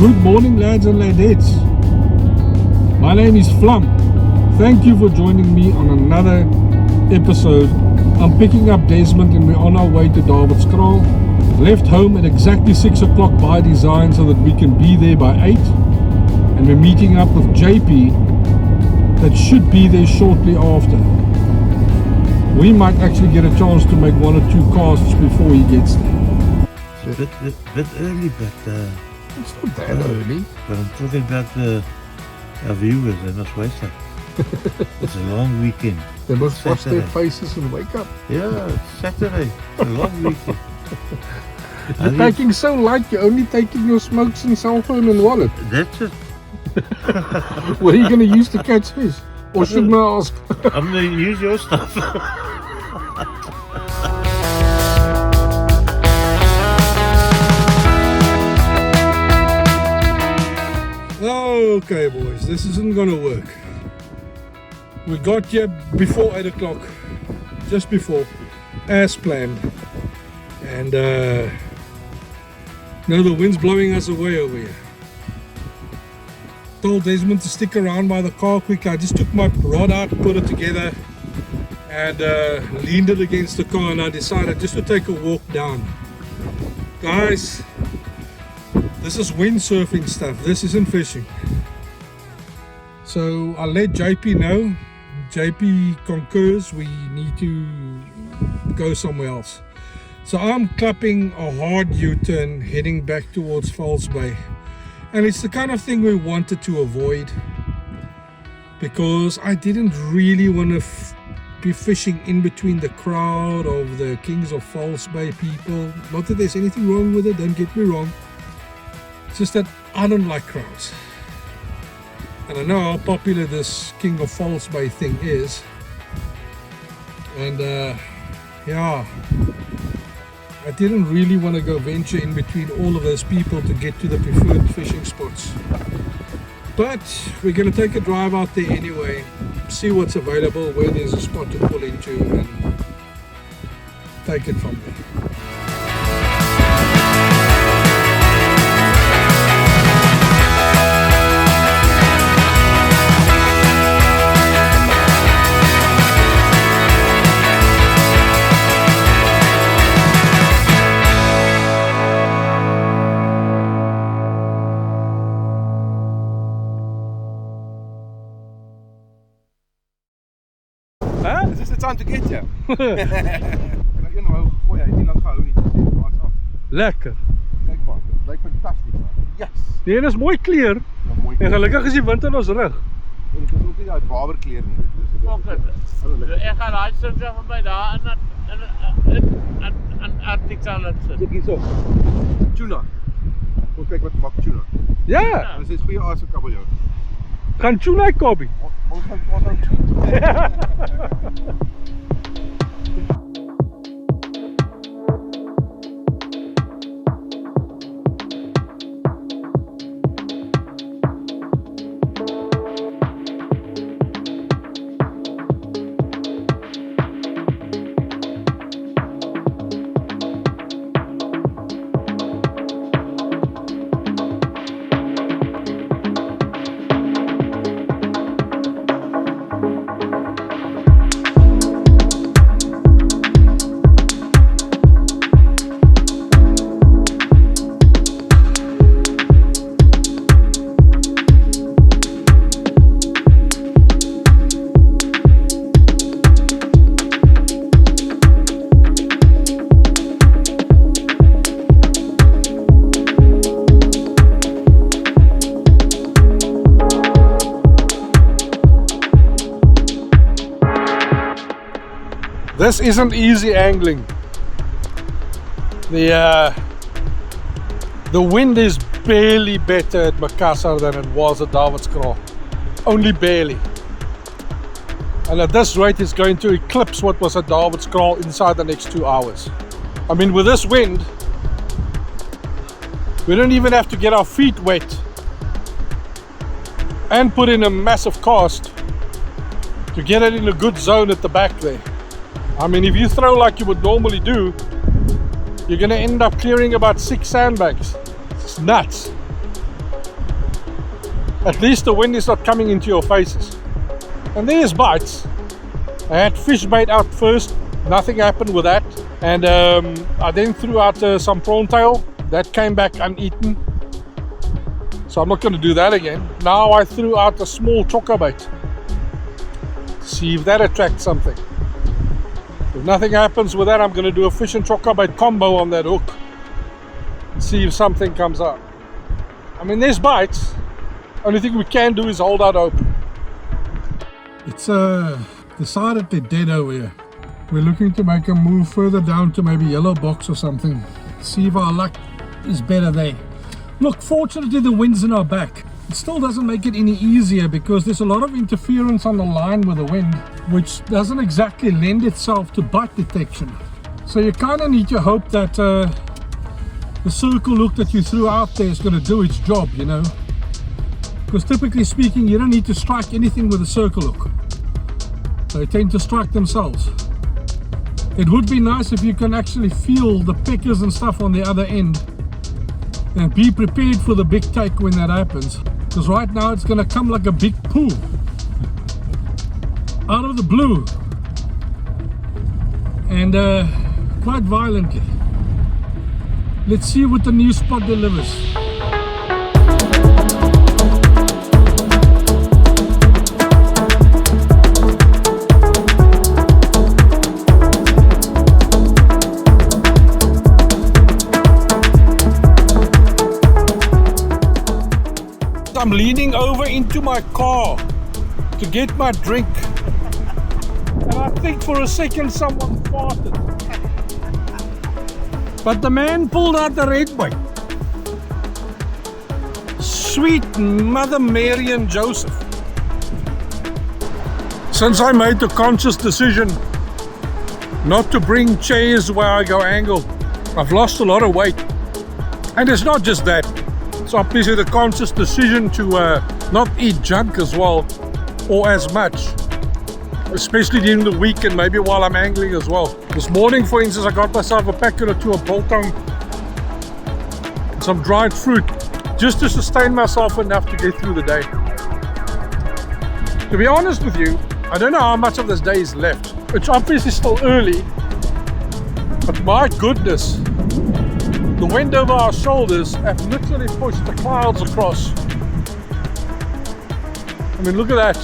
Good morning, lads and ladettes. My name is Flum. Thank you for joining me on another episode. I'm picking up Desmond and we're on our way to Dawidskraal. Left home at exactly 6 o'clock by design so that we can be there by 8. And we're meeting up with JP that should be there shortly after. We might actually get a chance to make 1 or 2 casts before he gets there. It's a bit early, but It's not that early. But I'm talking about our viewers, they must wake up. It's a long weekend. They must wash their Saturday. faces and wake up. Yeah, it's Saturday. It's a long weekend. You're taking so light, you're only taking your smokes and cell phone and wallet. That's it. What are you going to use to catch fish? Or shouldn't I ask? I'm going to use your stuff. Okay boys, this isn't gonna work. We got here before 8 o'clock, just before, as planned. And now the wind's blowing us away over here. Told Desmond to stick around by the car quick. I just took my rod out, put it together and leaned it against the car, and I decided just to take a walk down. Guys, this is windsurfing stuff, this isn't fishing. So I'll let JP know. JP concurs we need to go somewhere else. So I'm clapping a hard U-turn heading back towards False Bay. And it's the kind of thing we wanted to avoid, because I didn't really want to be fishing in between the crowd of the Kings of False Bay people. Not that there's anything wrong with it, don't get me wrong. It's just that I don't like crowds. And I know how popular this King of False Bay thing is. And yeah, I didn't really want to go venture in between all of those people to get to the preferred fishing spots. But we're going to take a drive out there anyway, see what's available, where there's a spot to pull into, and take it from there. Huh? Is this the time to get you? You know, gooi hy nie lank gehou nie. Paas af. Lekker. Kyk maar, dit lyk fantasties. Yes. Nee, dit is mooi kleur. Ja, mooi. En gelukkig is die wind in ons rug. Dit is ook nie daai baberkleur nie. Ek gaan daai sin van my daar in artikel sit. Kyk hierso. Tuna. Kom kyk wat maak tuna. Ja, En dit is goeie aas vir kabeljou. gaan tuna koppie. Ons gaan This isn't easy angling. The wind is barely better at Makassar than it was at Dawidskraal. Only barely. And at this rate it's going to eclipse what was at Dawidskraal inside the next 2 hours. I mean, with this wind, we don't even have to get our feet wet and put in a massive cast to get it in a good zone at the back there. I mean, if you throw like you would normally do, you're going to end up clearing about 6 sandbags. It's nuts. At least the wind is not coming into your faces. And there's bites. I had fish bait out first, nothing happened with that. And I then threw out some prawn tail, that came back uneaten. So I'm not going to do that again. Now I threw out a small chokka bait. See if that attracts something. If nothing happens with that, I'm going to do a fish and chokka bait combo on that hook. See if something comes out. I mean, there's bites. Only thing we can do is hold out hope. It's decidedly dead over here. We're looking to make a move further down to maybe Yellow Box or something. See if our luck is better there. Look, fortunately the wind's in our back. It still doesn't make it any easier because there's a lot of interference on the line with the wind, which doesn't exactly lend itself to bite detection. So you kind of need to hope that the circle hook that you threw out there is going to do its job, you know. Because typically speaking, you don't need to strike anything with a circle hook. They tend to strike themselves. It would be nice if you can actually feel the pickers and stuff on the other end. And be prepared for the big take when that happens. Because right now it's going to come like a big poo. Out of the blue. And quite violently. Let's see what the new spot delivers. I'm leaning over into my car to get my drink, and I think for a second someone farted, but the man pulled out the red bait. Sweet Mother Mary and Joseph. Since I made the conscious decision not to bring chairs where I go angle, I've lost a lot of weight. And it's not just that. It's obviously the conscious decision to not eat junk as well, or as much, especially during the week and maybe while I'm angling as well. This morning, for instance, I got myself a packet or two of biltong, some dried fruit, just to sustain myself enough to get through the day. To be honest with you, I don't know how much of this day is left. It's obviously still early, but my goodness, the wind over our shoulders have literally pushed the clouds across. I mean, look at that.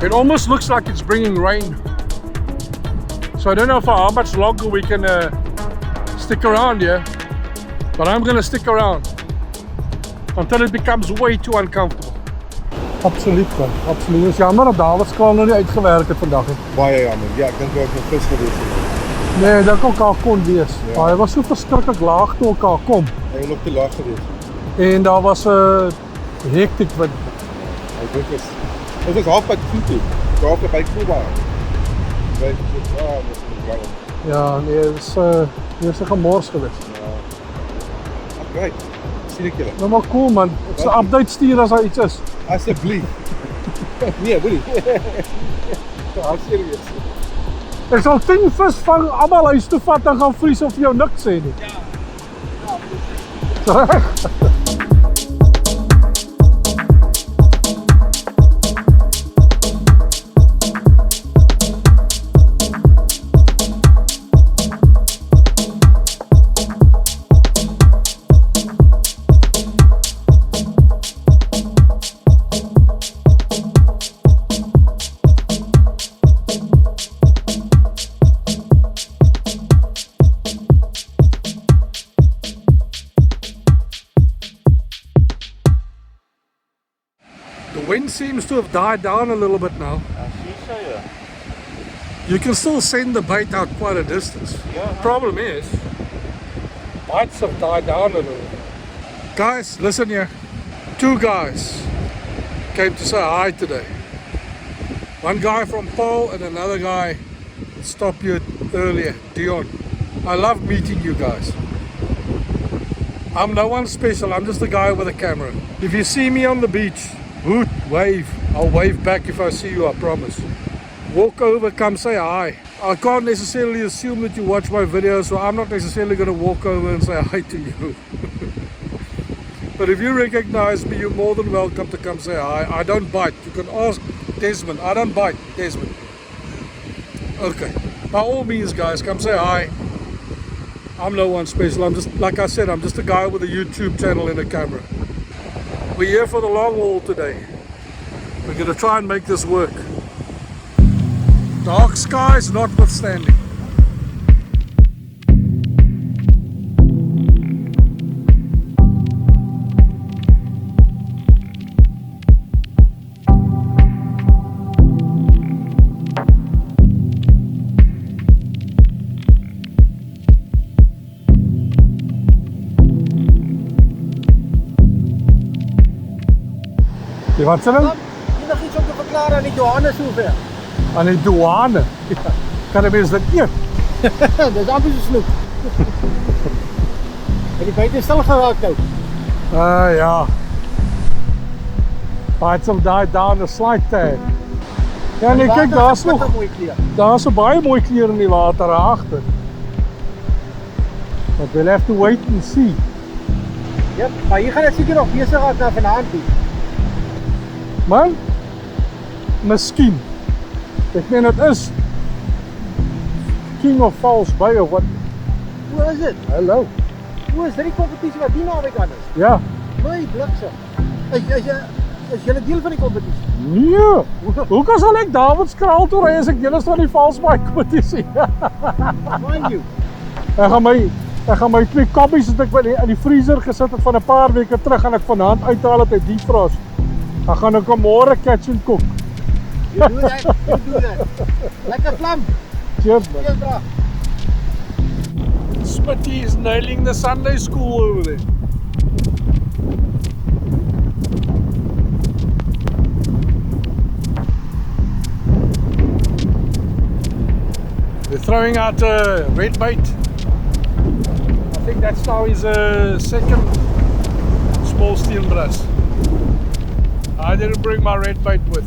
It almost looks like it's bringing rain. So I don't know for how much longer we can stick around here, but I'm going to stick around until it becomes way too uncomfortable. Absoluut, absoluut. Het is jammer dat Dawidskraal nog niet uitgewerkt het vandaag. Baie jammer. Ja, ek dink ook nog vis gewees het. Nee, dat kon al kon wees. Ja. Maar hy was so verskriklik laag toe ek al kom. Hy was ook te laag gewees. En daar was hektiek wind. Dit is half by die voet. Daar by Kuba. Ja, nee, dit is 'n gemors geweest. Ja. Right. Sien ek julle. Nou maar cool man. Ek sal update stuur as daar iets is. Asseblief. Nee, wil nie. Ja, serieus. Ek sal 10 vis vang, almal huis toe vat en gaan vries of jou niks sê nie. Ja. Ja. The wind seems to have died down a little bit now. You can still send the bait out quite a distance. Problem is, bites have died down a little. Guys, listen here. 2 guys came to say hi today. One guy from Paul and another guy that stopped you earlier, Dion. I love meeting you guys. I'm no one special, I'm just a guy with a camera. If you see me on the beach, hoot, wave. I'll wave back if I see you, I promise. walk over, come say hi. I can't necessarily assume that you watch my videos, so I'm not necessarily going to walk over and say hi to you. But if you recognize me, you're more than welcome to come say hi. I don't bite. You can ask Desmond. I don't bite, Desmond. Okay. By all means, guys, come say hi. I'm no one special. I'm just, like I said, I'm just a guy with a YouTube channel and a camera. We're here for the long haul today. We're going to try and make this work. Dark skies notwithstanding. Wat sê nou? Nog iets om te verklaren aan die douane zover. Aan die douane? Ja. Kan die mens dit eet? Dat is amper so snoep. En die buiten is stil geraakt nou. Ja. Baie some die down the slide tag. Ja nee, kyk, daar's nog daar's 'n baie mooi kleur in die water agter. But we'll have to wait and see. Ja, maar hier gaan het seker nog besig raak na vanaand toe. Man, miskien. Ek meen dit is King of Falls Bay of wat? Hoe is dit? Hallo. Hoe is dit die competitie wat die naweek aan is? Ja. My bliksem. Is julle deel van die competitie? Nee. Hoe kan sal ek Dawidskraal toe ry as ek deel is van die Falls Bay kompetisie? Mind you. Ek gaan my 2 koppies wat ek in die vriezer gesit het van 'n paar weke terug en ek vanaand uithaal het uit defrost. Dan gaan ek môre catch and cook. You do that. Lekker vlam. Cheers, man. Cheers, bro. Smitty is nailing the Sunday school over there. They're throwing out red bait. I think that's now his second small steel brass. I didn't bring my red bait with.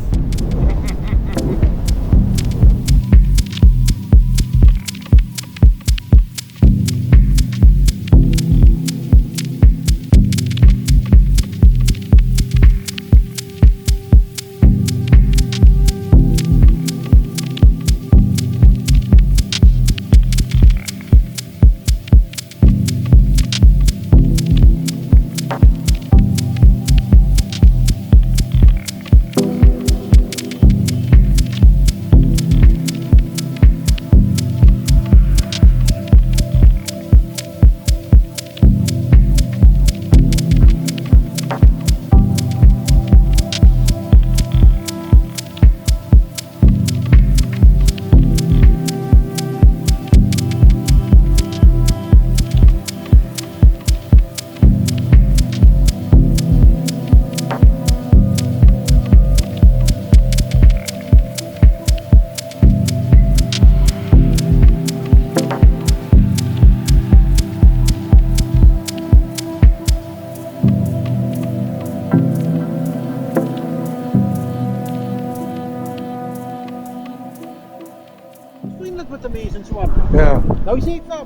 Ja. Nou sê ek nou,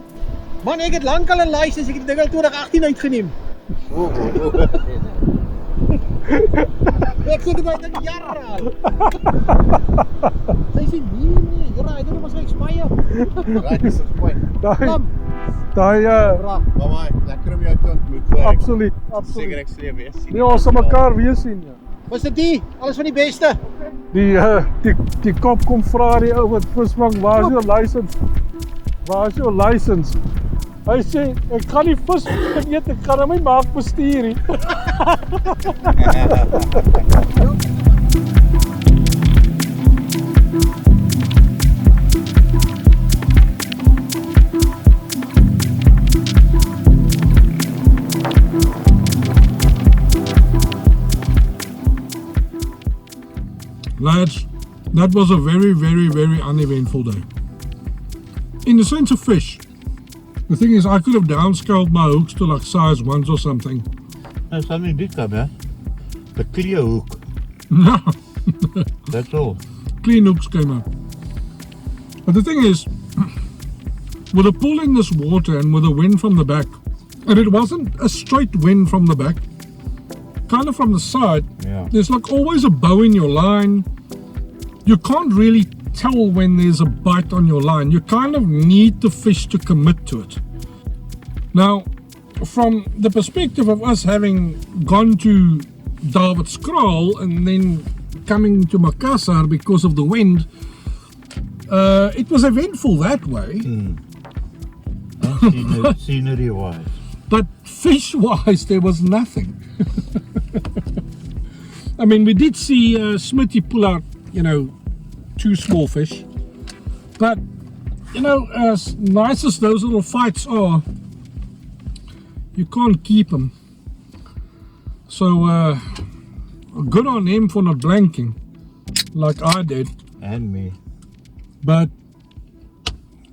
man, ek het lankal 'n license, ek het die ding al 2018 uitgeneem. Ek sê dit baie dan jare al. Sy sê nee, jy doen mos ek spaai. Right, dis mooi. Daai Mamma, lekker om jou te ontmoet. absoluut. Seker ek sal jou weer sien. Nee, ons sal mekaar weer sien, ja. Was dit die? Alles van die beste. Die kop kom vra die ou wat visvang, waar is jou license? Waar is jou license? Hy sê, ek gaan nie vis eet, ek gaan hom nie maak bestuur nie. Lads, that was a very, very, very uneventful day. In the sense of fish. The thing is, I could have downscaled my hooks to like size 1s or something. No, something did come, yeah? The clear hook. No, That's all. clean hooks came up. But the thing is, with a pull in this water and with a wind from the back, and it wasn't a straight wind from the back, kind of from the side, Yeah. there's like always a bow in your line. You can't really tell when there's a bite on your line. You kind of need the fish to commit to it. Now, from the perspective of us having gone to Dawidskraal and then coming to Makassar because of the wind, it was eventful that way. Scenery wise. But fish wise, there was nothing. I mean, we did see Smitty pull out, 2 small fish. But, as nice as those little fights are, you can't keep them. So, good on him for not blanking like I did. And me. But,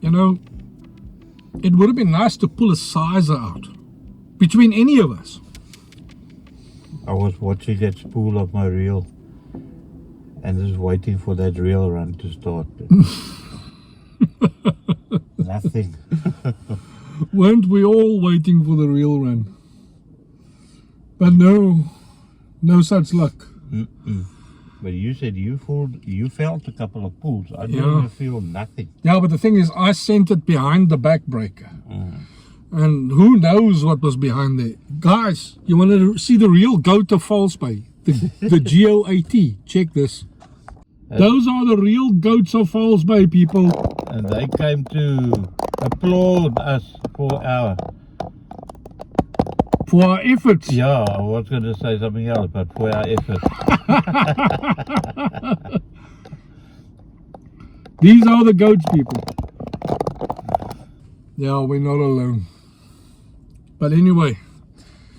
it would have been nice to pull a sizer out between any of us. I was watching that spool of my reel and just waiting for that reel run to start. Nothing. Weren't we all waiting for the real run? But no such luck. But you said you felt a couple of pulls. I didn't Yeah. even feel nothing. Yeah, but the thing is, I sent it behind the back breaker. And who knows what was behind there. Guys, you want to see the real goat of False Bay? The GO80. Check this. Those are the real goats of False Bay, people. And they came to applaud us for our... For our efforts. Yeah, I was going to say something else, but for our efforts. These are the goats, people. Yeah, we're not alone. But anyway.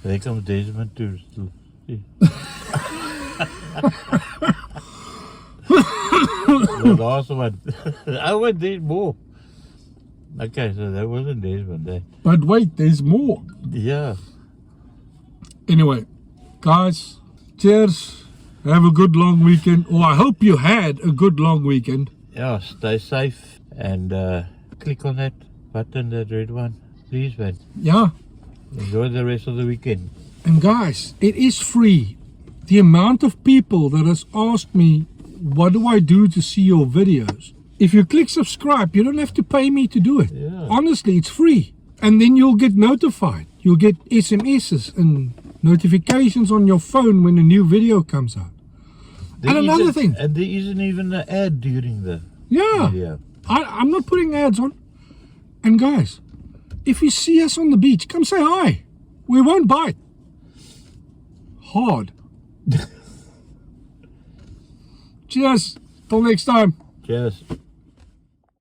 There comes Desmond too. The last one. I went there more. Okay, so that wasn't Desmond there. But wait, there's more. Yeah. Anyway, guys, cheers. Have a good long weekend. Or I hope you had a good long weekend. Yeah, stay safe and click on that button, that red one. Please, man. Yeah. Enjoy the rest of the weekend. And guys, it is free. The amount of people that has asked me, what do I do to see your videos? If you click subscribe, you don't have to pay me to do it. Yeah. Honestly, it's free. And then you'll get notified. You'll get SMSs and notifications on your phone when a new video comes out. And another thing. And there isn't even an ad during the Yeah. video. I'm not putting ads on. And guys, if you see us on the beach, come say hi. We won't bite. Hard. Cheers. Till next time. Cheers.